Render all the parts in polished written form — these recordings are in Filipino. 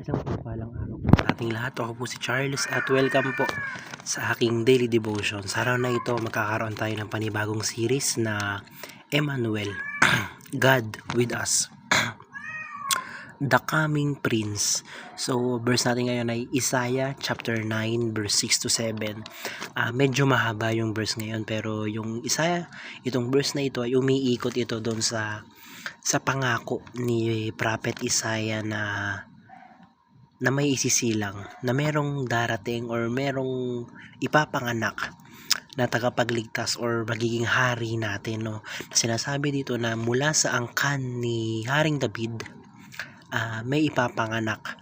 Isang mapagpalang araw po sa ating lahat. Ako po si Charles at welcome po sa aking daily devotion. Sa araw na ito, magkakaroon tayo ng panibagong series na Emmanuel, God with us. The Coming Prince. So, verse natin ngayon ay Isaiah chapter 9 verse 6 to 7. Medyo mahaba yung verse ngayon, pero yung itong verse na ito ay umiikot ito doon sa pangako ni Prophet Isaiah na may isisilang, na merong darating or merong ipapanganak na tagapagligtas or magiging hari natin, no? Sinasabi dito na mula sa angkan ni Haring David, may ipapanganak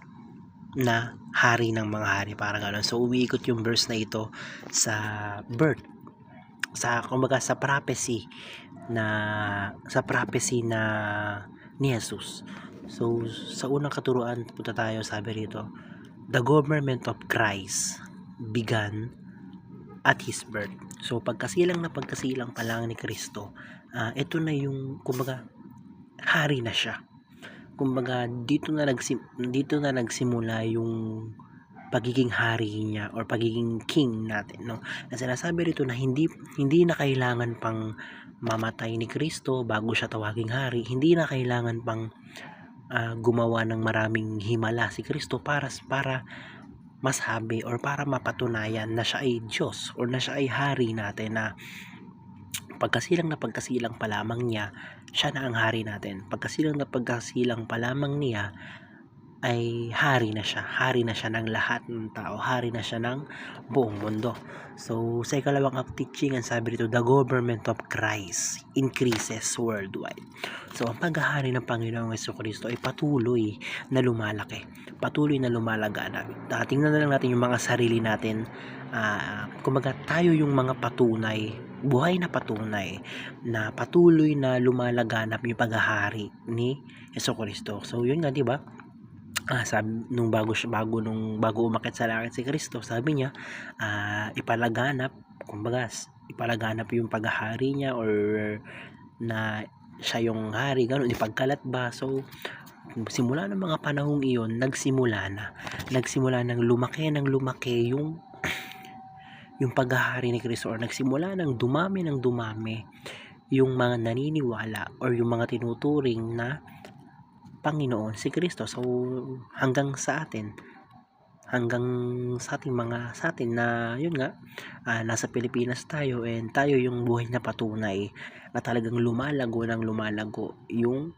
na hari ng mga hari, parang gano'n. So umiikot yung verse na ito sa birth, kumbaga sa prophecy na ni Jesus. So sa unang katuruan, punta tayo, sabi rito, the government of Christ began at His birth. So pagkasilang pa lang ni Kristo, ito na yung, kumbaga, hari na siya. Kumbaga, dito na nagsimula yung pagiging hari niya or pagiging king natin, no? Na sinasabi rito na hindi na kailangan pang mamatay ni Kristo bago siya tawaging hari. Hindi na kailangan pang gumawa ng maraming himala si Kristo para masabi or para mapatunayan na siya ay Diyos or na siya ay hari natin, na pagkasilang pa lamang niya, siya na ang hari natin. Pagkasilang pa lamang niya ay hari na siya ng lahat ng tao, hari na siya ng buong mundo. So sa ikalawang teaching, ang sabi dito, the government of Christ increases worldwide. So ang paghahari ng Panginoong Jesucristo ay patuloy na lumalaki, patuloy na lumalaganap. Tingnan na lang natin yung mga sarili natin. Kumbaga, tayo yung mga patunay, buhay na patunay na patuloy na lumalaganap yung paghahari ni Jesucristo. So yun nga, di ba? Sabi nung bago umakyat sa langit si Kristo, sabi niya, ipalaganap yung paghahari niya, or na siya yung hari, gano'n, ipagkalat ba. So simula ng mga panahong iyon, nagsimula nang lumaki yung paghahari ni Kristo, or nagsimula nang dumami yung mga naniniwala or yung mga tinuturing na Panginoon si Kristo. So hanggang sa atin na yun nga, nasa Pilipinas tayo, and tayo yung buhay na patunay na talagang lumalago yung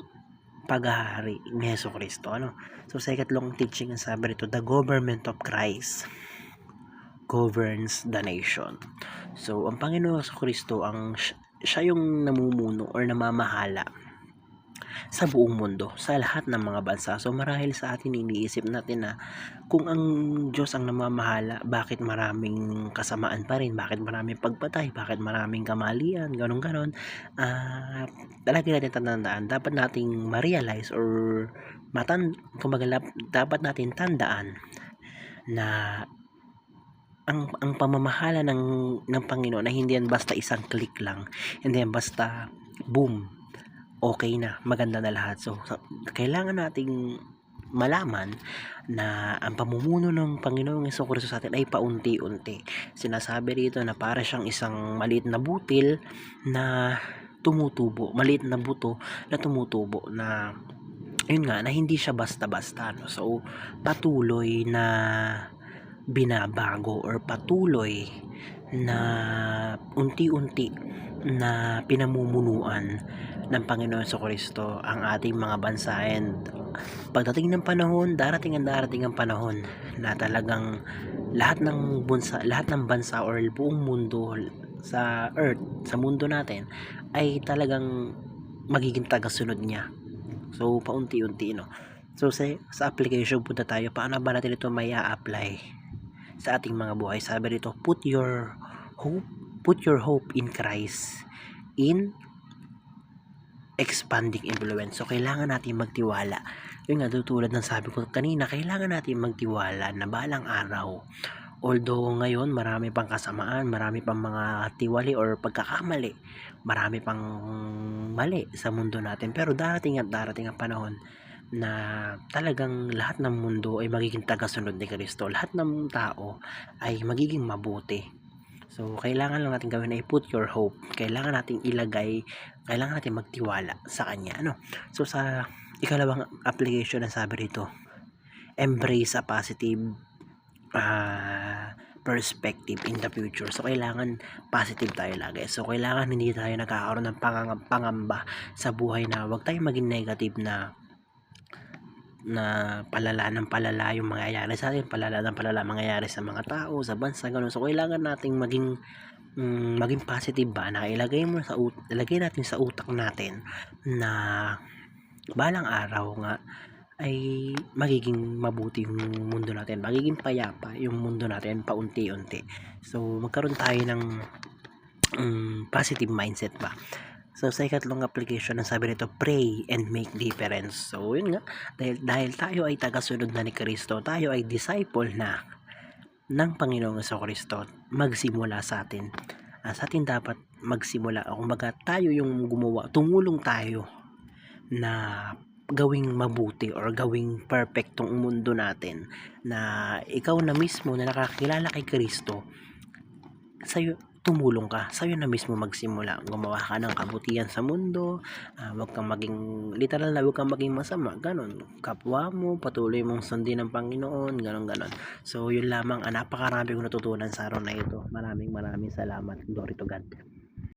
paghahari ni Jesucristo, ano? So sa ikatlong teaching, ang sabi rito, the government of Christ governs the nation. So ang Panginoon Jesucristo, siya yung namumuno or namamahala sa buong mundo, sa lahat ng mga bansa. So marahil sa atin, iniisip natin na kung ang Diyos ang namamahala, bakit maraming kasamaan pa rin, bakit maraming pagpatay, bakit maraming kamalian, ganon. Talaga natin tandaan, dapat nating ma-realize or dapat natin tandaan na ang pamamahala ng Panginoon ay hindi yan basta isang click lang, hindi yan basta boom, okay na, maganda na lahat. So kailangan nating malaman na ang pamumuno ng Panginoong Jesucristo sa atin ay paunti-unti. Sinasabi rito na para siyang isang maliit na butil na tumutubo, maliit na buto na tumutubo, na yun nga, na hindi siya basta-basta, no? So patuloy na binabago or patuloy na unti-unti na pinamumunuan ng Panginoon Jesucristo ang ating mga bansa. And pagdating ng panahon, darating ang panahon na talagang lahat ng bansa or buong mundo sa earth, sa mundo natin, ay talagang magiging tagasunod niya. So paunti-unti, no? So sa application, punta tayo, paano ba natin ito may a-apply sa ating mga buhay? Sabi dito, put your hope in Christ in expanding influence. So kailangan natin magtiwala. Yun nga, tulad ng sabi ko kanina, kailangan natin magtiwala na balang araw, although ngayon marami pang kasamaan, marami pang mga tiwali or pagkakamali, marami pang mali sa mundo natin, pero darating ang panahon na talagang lahat ng mundo ay magiging tagasunod ni Kristo. Lahat ng tao ay magiging mabuti. So, kailangan lang natin gawin ay put your hope. Kailangan nating kailangan natin magtiwala sa Kanya. Ano? So, sa ikalawang application na sabi rito, embrace a positive perspective in the future. So, kailangan positive tayo lagi. So, kailangan hindi tayo nagkakaroon ng pangamba sa buhay na wag tayong maging negative na palala ng palala yung mangyayari sa atin, palala ng palala mangyayari sa mga tao, sa bansa, ganun. So, kailangan nating maging positive ba na ilagay natin sa utak natin na balang araw nga ay magiging mabuti yung mundo natin, magiging payapa yung mundo natin paunti-unti. So, magkaroon tayo ng positive mindset ba. So, sa ikatlong application, ang sabi nito, pray and make difference. So, yun nga, dahil tayo ay tagasunod na ni Kristo, tayo ay disciple na ng Panginoong Kristo, magsimula sa atin. Sa atin dapat magsimula. Kumbaga, tayo yung gumawa, tumulong tayo na gawing mabuti or gawing perfectong mundo natin, na ikaw na mismo na nakakilala kay Kristo, sa'yo tumulong ka, sa'yo na mismo magsimula, gumawa ka ng kabutihan sa mundo. Wag kang maging literal na wag kang maging masama, ganon. Kapwa mo, patuloy mong sundin ng Panginoon, ganon. So, yun lamang, napakarami kong natutunan sa araw na ito. Maraming salamat. Glory to God.